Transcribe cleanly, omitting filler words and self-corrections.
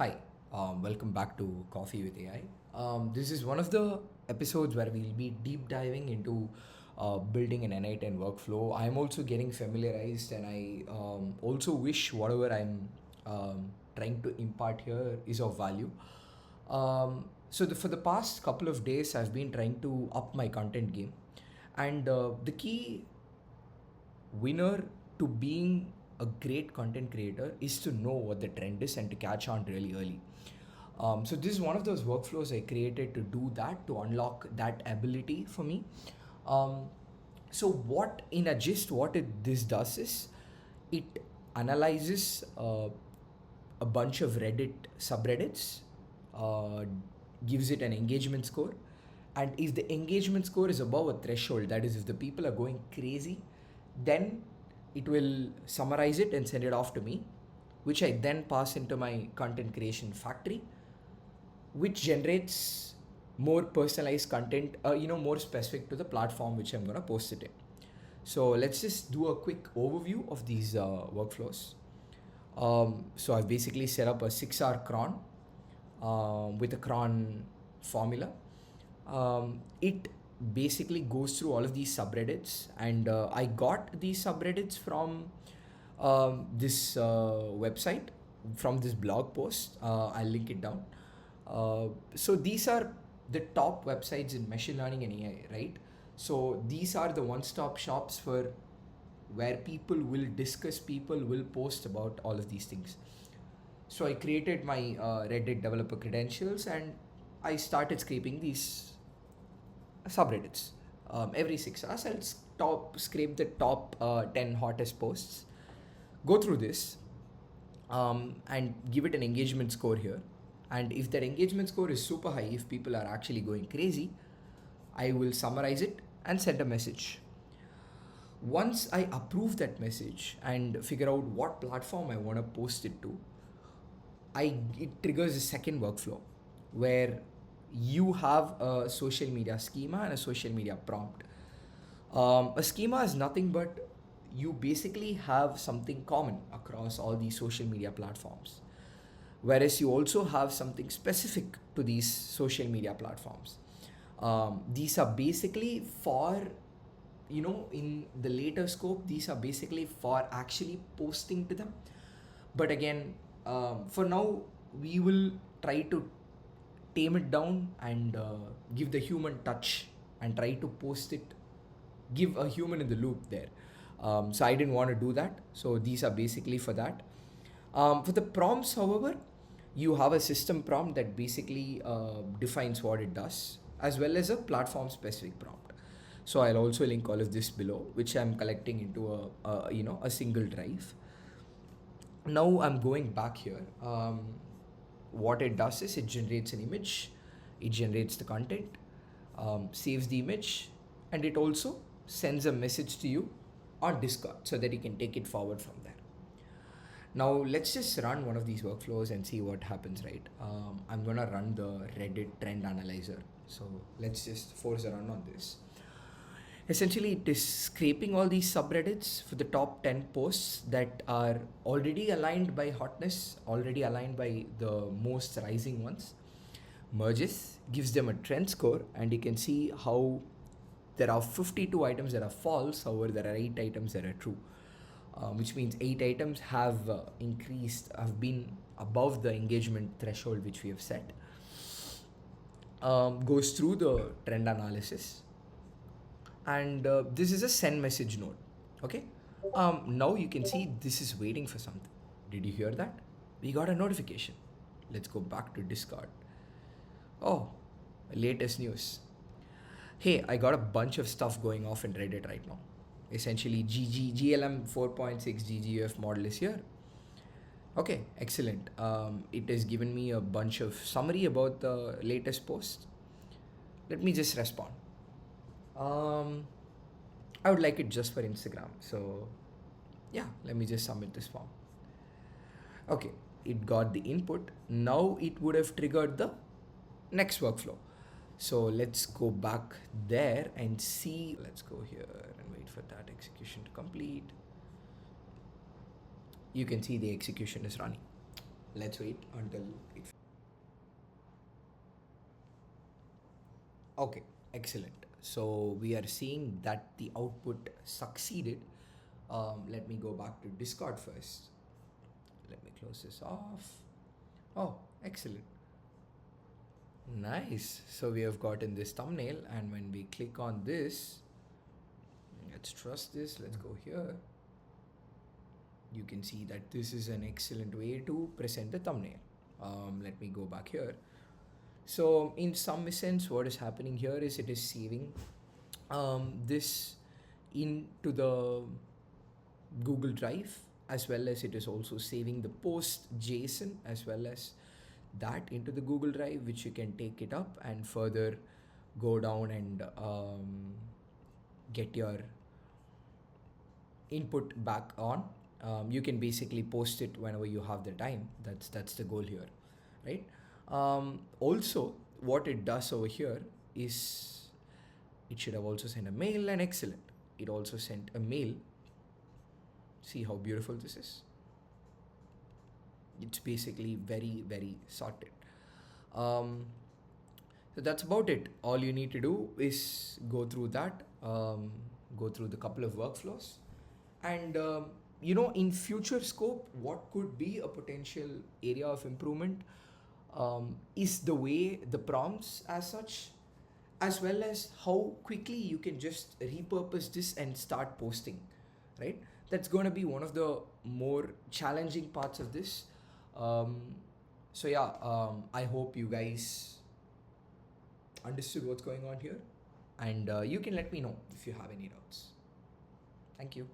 Hi, welcome back to Coffee with AI. This is one of the episodes where we'll be deep diving into building an N8N workflow. I'm also getting familiarized, and I also wish whatever I'm trying to impart here is of value. For the past couple of days, I've been trying to up my content game, and the key winner to being a great content creator is to know what the trend is and to catch on really early. So this is one of those workflows I created to do that, to unlock that ability for me. Um, so what in a gist, this does is it analyzes a bunch of Reddit subreddits, uh, gives it an engagement score, and if the engagement score is above a threshold, that is, if the people are going crazy, then it will summarize it and send it off to me, which I then pass into my content creation factory, which generates more personalized content, more specific to the platform which I'm gonna post it in. So let's just do a quick overview of these workflows. So I've basically set up a 6-hour cron with a cron formula. It basically goes through all of these subreddits, and I got these subreddits from this website, from this blog post. I'll link it down. So these are the top websites in machine learning and AI, right? So these are the one-stop shops for where people will post about all of these things. So I created my Reddit developer credentials, and I started scraping these subreddits. Every 6 hours, I'll scrape the top 10 hottest posts, go through this, and give it an engagement score here. And if that engagement score is super high, if people are actually going crazy, I will summarize it and send a message. Once I approve that message and figure out what platform I want to post it to, it triggers a second workflow where you have a social media schema and a social media prompt. A schema is nothing but you basically have something common across all these social media platforms, whereas you also have something specific to these social media platforms. These are basically for, in the later scope, these are basically for actually posting to them. But again, for now, we will try to tame it down and give the human touch and try to post it, give a human in the loop there. So I didn't want to do that. So these are basically for that. For the prompts, however, you have a system prompt that basically defines what it does, as well as a platform specific prompt. So I'll also link all of this below, which I'm collecting into a single drive. Now I'm going back here. What it does is it generates an image, it generates the content, saves the image, and it also sends a message to you on Discord so that you can take it forward from there. Now let's just run one of these workflows and see what happens, right? I'm gonna run the Reddit trend analyzer. So let's just force a run on this. Essentially, it is scraping all these subreddits for the top 10 posts that are already aligned by hotness, already aligned by the most rising ones, merges, gives them a trend score, and you can see how there are 52 items that are false, however, there are 8 items that are true, which means 8 items have been above the engagement threshold which we have set. Goes through the trend analysis, and this is a send message node. Okay, now you can see this is waiting for something. Did you hear that? We got a notification. Let's go back to Discord. Oh, latest news. Hey, I got a bunch of stuff going off in Reddit right now. Essentially, GLM 4.6 GGUF model is here. Okay, excellent. It has given me a bunch of summary about the latest post. Let me just respond. I would like it just for Instagram. So yeah, let me just submit this form. Okay, it got the input. Now it would have triggered the next workflow. So let's go back there and see. Let's go here and wait for that execution to complete. You can see the execution is running. Let's wait until it. Okay, excellent. So we are seeing that the output succeeded. Let me go back to Discord first. Let me close this off. Oh, excellent. Nice. So we have gotten this thumbnail, and when we click on this, let's trust this. Let's go here. You can see that this is an excellent way to present the thumbnail. Let me go back here. So in some sense, what is happening here is it is saving this into the Google Drive, as well as it is also saving the post JSON as well as that into the Google Drive, which you can take it up and further go down and get your input back on. You can basically post it whenever you have the time. That's the goal here, right? Also, what it does over here is it should have also sent a mail, and excellent. It also sent a mail. See how beautiful this is. It's basically very, very sorted. Um, so that's about it. All you need to do is go through that, go through the couple of workflows, and in future scope, what could be a potential area of improvement is the way the prompts as such, as well as how quickly you can just repurpose this and start posting, right? That's going to be one of the more challenging parts of this. So yeah, I hope you guys understood what's going on here, and you can let me know if you have any doubts. Thank you.